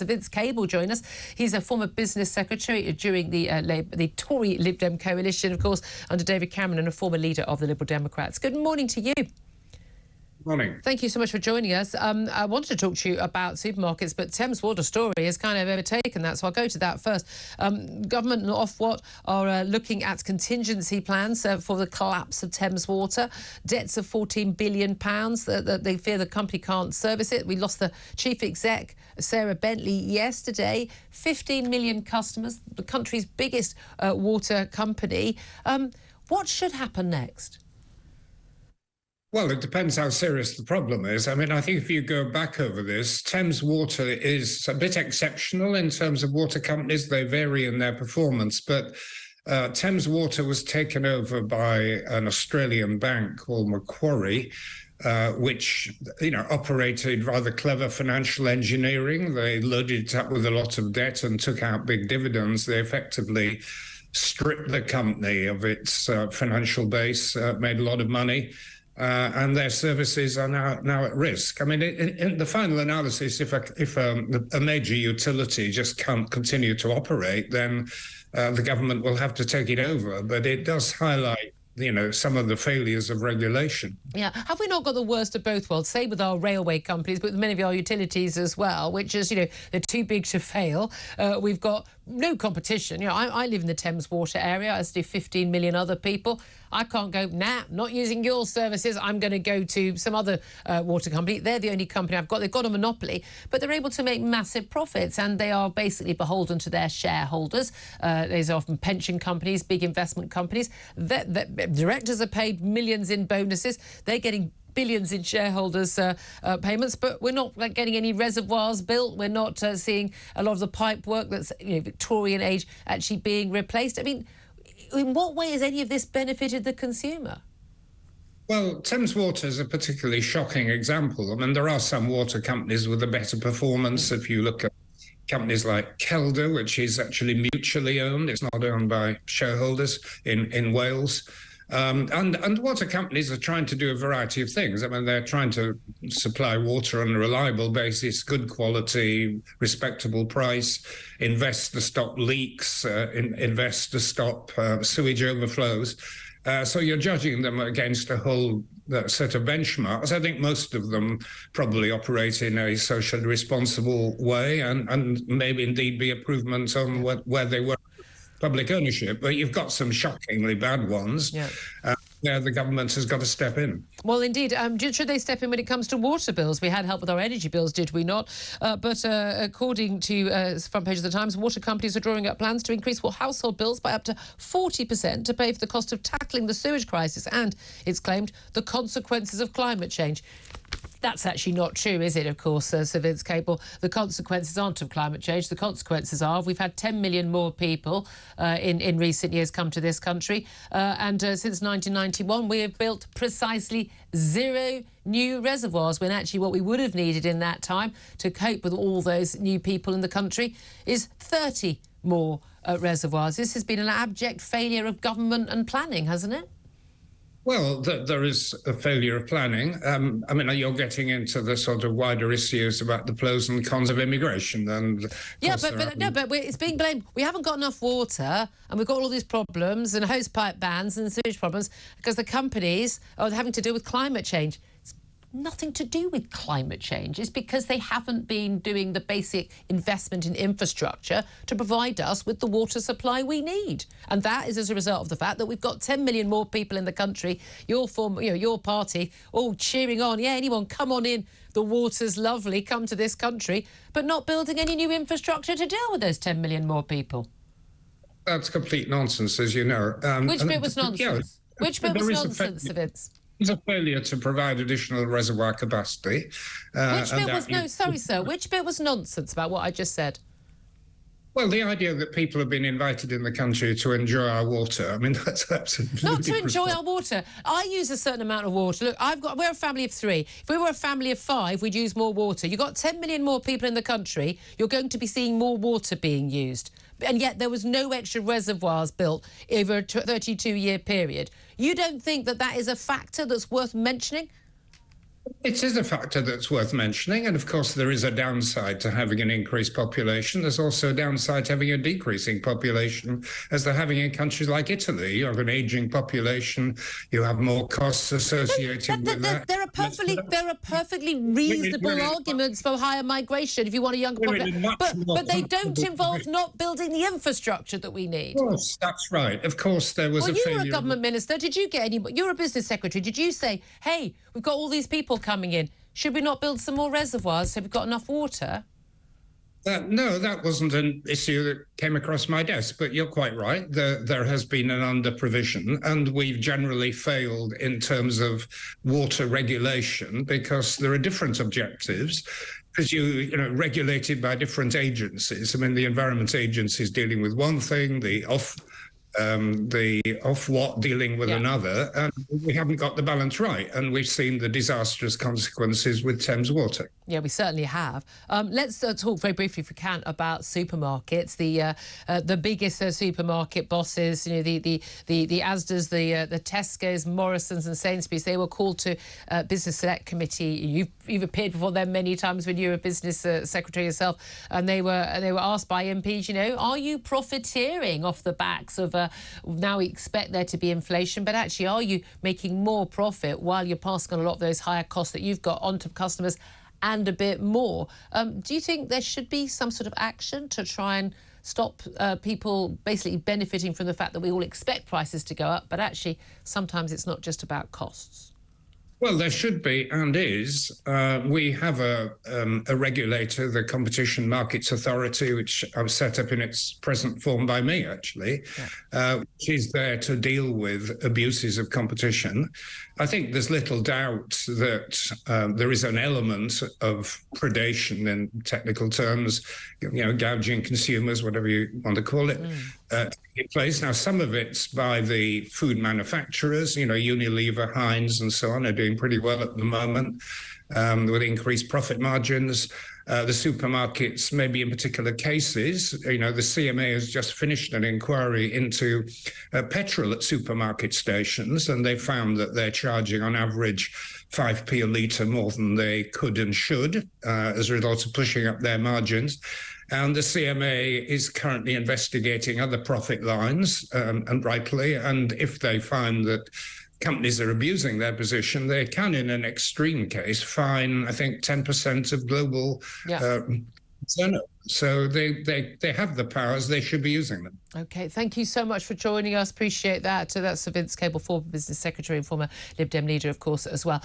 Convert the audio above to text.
Vince Cable join us. He's a former business secretary during the Tory Lib Dem coalition, of course, under David Cameron, and a former leader of the Liberal Democrats. Good morning to you. Morning. Thank you so much for joining us. I wanted to talk to you about supermarkets, but Thames Water story has kind of overtaken that, so I'll go to that first. Government and Ofwat are looking at contingency plans for the collapse of Thames Water. Debts of £14 billion that they fear the company can't service it. We lost the chief exec, Sarah Bentley, yesterday. 15 million customers, the country's biggest water company. What should happen next? Well, it depends how serious the problem is. I mean, I think if you go back over this, Thames Water is a bit exceptional in terms of water companies. They vary in their performance, but Thames Water was taken over by an Australian bank called Macquarie, which, operated rather clever financial engineering. They loaded it up with a lot of debt and took out big dividends. They effectively stripped the company of its financial base, made a lot of money. And their services are now at risk. I mean, in the final analysis, if a major utility just can't continue to operate, then the government will have to take it over. But it does highlight, some of the failures of regulation. Yeah. Have we not got the worst of both worlds? Say with our railway companies, but with many of our utilities as well, which is, they're too big to fail. We've got no competition. I live in the Thames Water area, as do 15 million other people. I can't go, not using your services. I'm going to go to some other water company. They're the only company I've got. They've got a monopoly, but they're able to make massive profits, and they are basically beholden to their shareholders. These are often pension companies, big investment companies. The directors are paid millions in bonuses. They're getting billions in shareholders' payments, but we're not getting any reservoirs built. We're not seeing a lot of the pipe work that's Victorian age actually being replaced. I mean, in what way has any of this benefited the consumer? Well, Thames Water is a particularly shocking example. I mean, there are some water companies with a better performance. If you look at companies like Kelda, which is actually mutually owned, it's not owned by shareholders in Wales. And water companies are trying to do a variety of things. I mean, they're trying to supply water on a reliable basis, good quality, respectable price, invest to stop leaks, invest to stop sewage overflows. So you're judging them against a whole set of benchmarks. I think most of them probably operate in a socially responsible way and maybe indeed be improvements on where they were public ownership, but you've got some shockingly bad ones. Yeah. There the government has got to step in. Well, indeed. Should they step in when it comes to water bills? We had help with our energy bills, did we not? But according to front page of the Times, water companies are drawing up plans to increase household bills by up to 40% to pay for the cost of tackling the sewage crisis and, it's claimed, the consequences of climate change. That's actually not true, is it, of course, Sir Vince Cable? The consequences aren't of climate change. The consequences are we've had 10 million more people in recent years come to this country. And since 1991, we have built precisely 0 new reservoirs, when actually what we would have needed in that time to cope with all those new people in the country is 30 more reservoirs. This has been an abject failure of government and planning, hasn't it? Well, there is a failure of planning. I mean, you're getting into the sort of wider issues about the pros and cons of immigration. And yeah, but it's being blamed. We haven't got enough water, and we've got all these problems and hosepipe bans and sewage problems because the companies are having to deal with climate change. Nothing to do with climate change. It's because they haven't been doing the basic investment in infrastructure to provide us with the water supply we need. And that is as a result of the fact that we've got 10 million more people in the country. Your party all cheering on. Yeah, anyone, come on in. The water's lovely. Come to this country. But not building any new infrastructure to deal with those 10 million more people. That's complete nonsense, as you know. Which bit was nonsense? Yeah, which bit was nonsense, Vince? It's a failure to provide additional reservoir capacity. Which bit was sorry, sir. Which bit was nonsense about what I just said? Well, the idea that people have been invited in the country to enjoy our water, I mean, that's absolutely not to enjoy our water. I use a certain amount of water. Look, we're a family of 3. If we were a family of 5, we'd use more water. You've got 10 million more people in the country. You're going to be seeing more water being used. And yet there was no extra reservoirs built over a 32-year period. You don't think that that is a factor that's worth mentioning? It is a factor that's worth mentioning. And of course, there is a downside to having an increased population. There's also a downside to having a decreasing population, as they're having in countries like Italy. You have an aging population, you have more costs associated with that. There are perfectly reasonable arguments for higher migration if you want a younger population. But they don't involve not building the infrastructure that we need. Of course, that's right. Of course, there was a failure. You were a government minister. Did you get any... You're a business secretary. Did you say, hey, we've got all these people coming in, should we not build some more reservoirs so we've got enough water? No, that wasn't an issue that came across my desk, but you're quite right. There has been an under-provision, and we've generally failed in terms of water regulation because there are different objectives. Because you know, regulated by different agencies. I mean, the Environment Agency is dealing with one thing, the Ofwat dealing with another, and we haven't got the balance right, and we've seen the disastrous consequences with Thames Water. Yeah, we certainly have. Let's talk very briefly, if we can, about supermarkets. The biggest supermarket bosses, you know, the Asda's, the Tesco's, Morrison's, and Sainsbury's. They were called to Business Select Committee. You've appeared before them many times when you were a business secretary yourself, and they were asked by MPs, you know, are you profiteering off the backs of now we expect there to be inflation, but actually, are you making more profit while you're passing on a lot of those higher costs that you've got onto customers and a bit more? Do you think there should be some sort of action to try and stop people basically benefiting from the fact that we all expect prices to go up, but actually sometimes it's not just about costs? Well, there should be and is. We have a regulator, the Competition Markets Authority, which was set up in its present form by me, actually, which is there to deal with abuses of competition. I think there's little doubt that there is an element of predation in technical terms, you know, gouging consumers, whatever you want to call it, in place. Now, some of it's by the food manufacturers, you know, Unilever, Heinz, and so on are doing pretty well at the moment with increased profit margins. The supermarkets, maybe in particular cases, you know, the CMA has just finished an inquiry into petrol at supermarket stations, and they found that they're charging on average 5p a litre more than they could and should as a result of pushing up their margins. And the CMA is currently investigating other profit lines, and rightly, and if they find that companies are abusing their position, they can, in an extreme case, fine, I think, 10% of global turnover. So they have the powers, they should be using them. OK, thank you so much for joining us. Appreciate that. That's Sir Vince Cable, former Business Secretary and former Lib Dem leader, of course, as well.